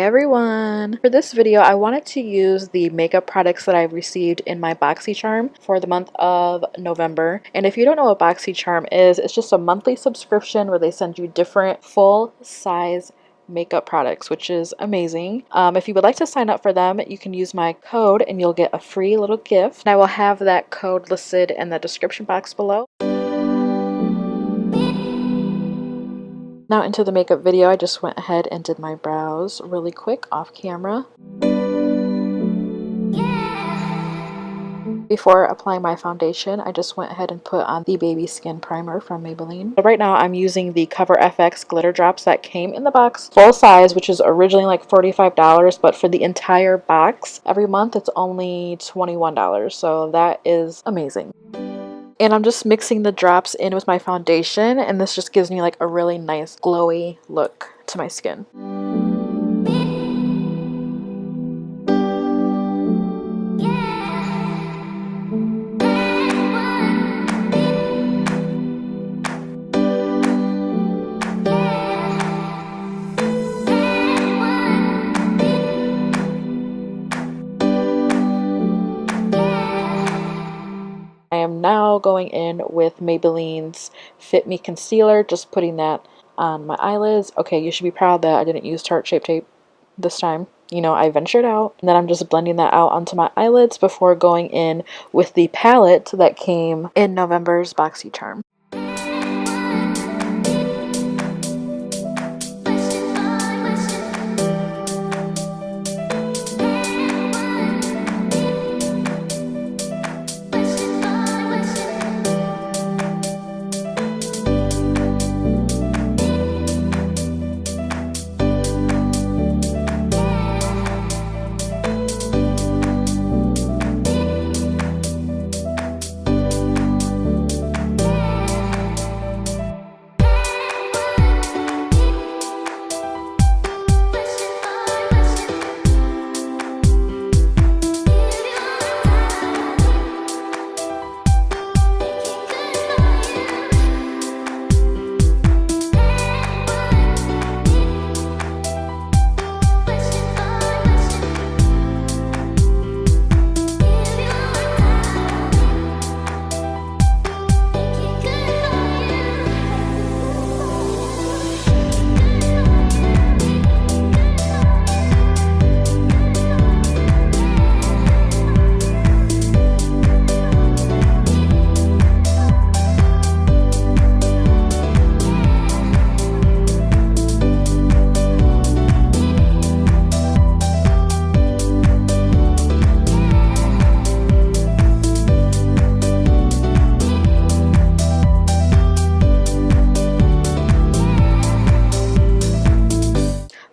everyone! For this video, I wanted to use the makeup products that I've received in my Boxycharm for the month of November. And if you don't know what Boxycharm is, it's just a monthly subscription where they send you different full-size makeup products, which is amazing. If you would like to sign up for them, you can use my code and you'll get a free little gift. And I will have that code listed in the description box below. Now into the makeup video, I just went ahead and did my brows really quick off camera. Before applying my foundation, I just went ahead and put on the Baby Skin Primer from Maybelline. So right now I'm using the CoverFX glitter drops that came in the box full size, which is originally like $45, but for the entire box every month it's only $21, so that is amazing. And I'm just mixing the drops in with my foundation, and this just gives me like a really nice glowy look to my skin. I am now going in with Maybelline's Fit Me Concealer, just putting that on my eyelids. Okay, you should be proud that I didn't use Tarte Shape Tape this time. You know, I ventured out. And then I'm just blending that out onto my eyelids before going in with the palette that came in November's Boxycharm.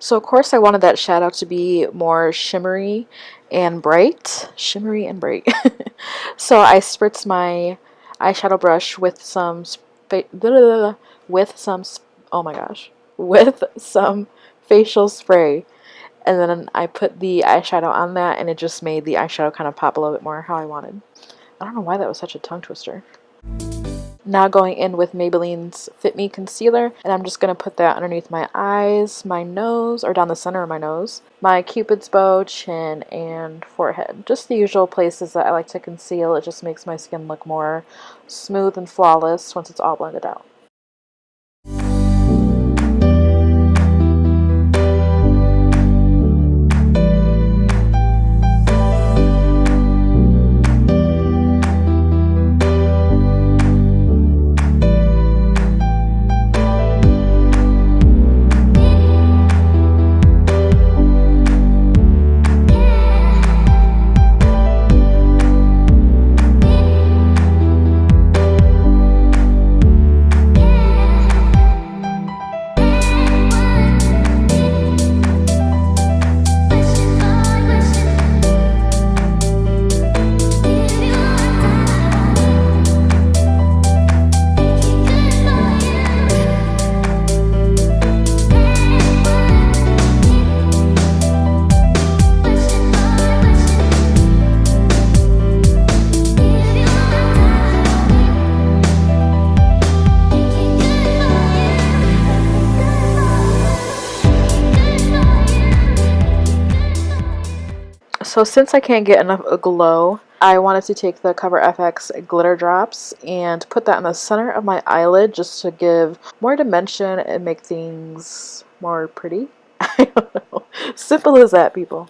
So of course I wanted that shadow to be more shimmery and bright. Shimmery and bright. So I spritzed my eyeshadow brush with some facial spray, and then I put the eyeshadow on that, and it just made the eyeshadow kind of pop a little bit more how I wanted. I don't know why that was such a tongue twister. Now going in with Maybelline's Fit Me Concealer, and I'm just going to put that underneath my eyes, my nose, or down the center of my nose, my cupid's bow, chin, and forehead. Just the usual places that I like to conceal. It just makes my skin look more smooth and flawless once it's all blended out. So since I can't get enough glow, I wanted to take the CoverFX glitter drops and put that in the center of my eyelid just to give more dimension and make things more pretty. I don't know. Simple as that, people.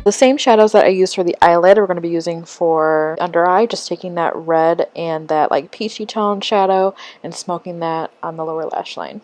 The same shadows that I used for the eyelid we're going to be using for under eye, just taking that red and that like peachy tone shadow and smoking that on the lower lash line.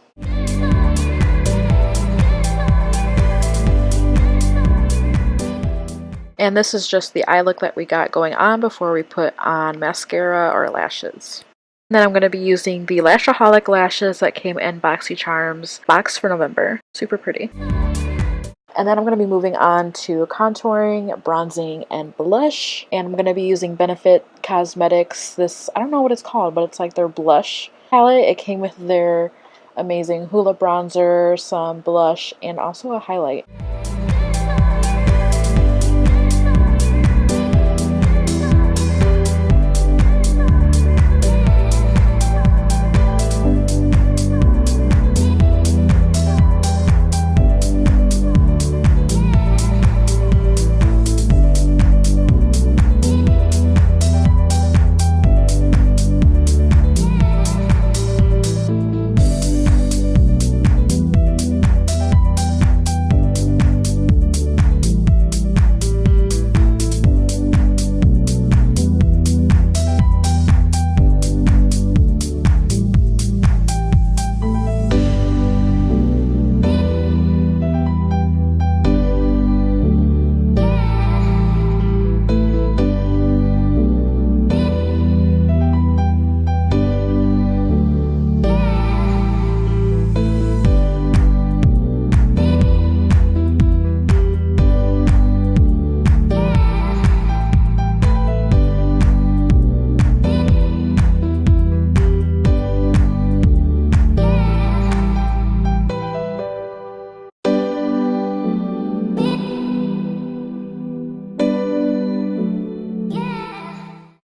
And this is just the eye look that we got going on before we put on mascara or lashes. And then I'm going to be using the Lashoholic Lashes that came in Boxycharm's box for November. Super pretty. And then I'm going to be moving on to contouring, bronzing, and blush. And I'm going to be using Benefit Cosmetics. This, I don't know what it's called, but it's like their blush palette. It came with their amazing Hula bronzer, some blush, and also a highlight.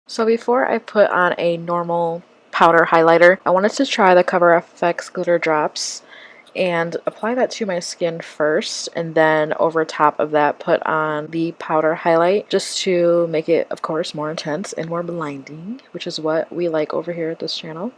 So before I put on a normal powder highlighter, I wanted to try the CoverFX glitter drops and apply that to my skin first, and then over top of that put on the powder highlight just to make it, of course, more intense and more blinding, which is what we like over here at this channel.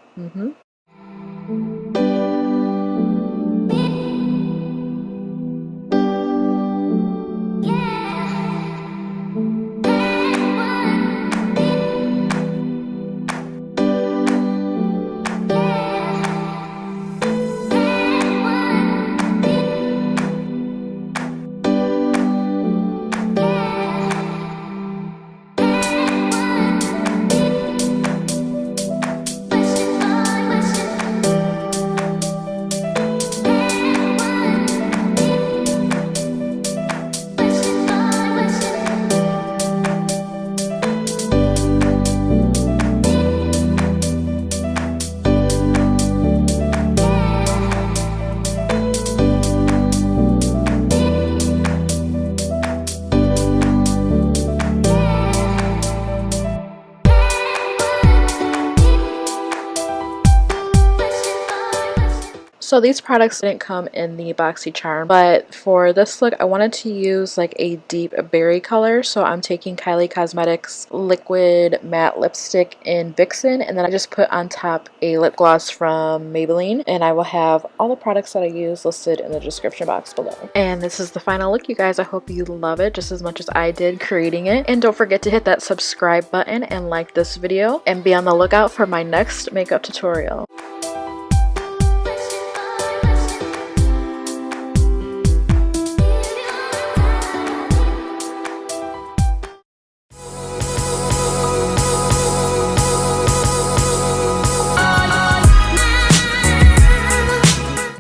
So these products didn't come in the Boxycharm, but for this look I wanted to use like a deep berry color, so I'm taking Kylie Cosmetics liquid matte lipstick in Vixen, and then I just put on top a lip gloss from Maybelline, and I will have all the products that I use listed in the description box below. And this is the final look, you guys. I hope you love it just as much as I did creating it, and don't forget to hit that subscribe button and like this video, and be on the lookout for my next makeup tutorial.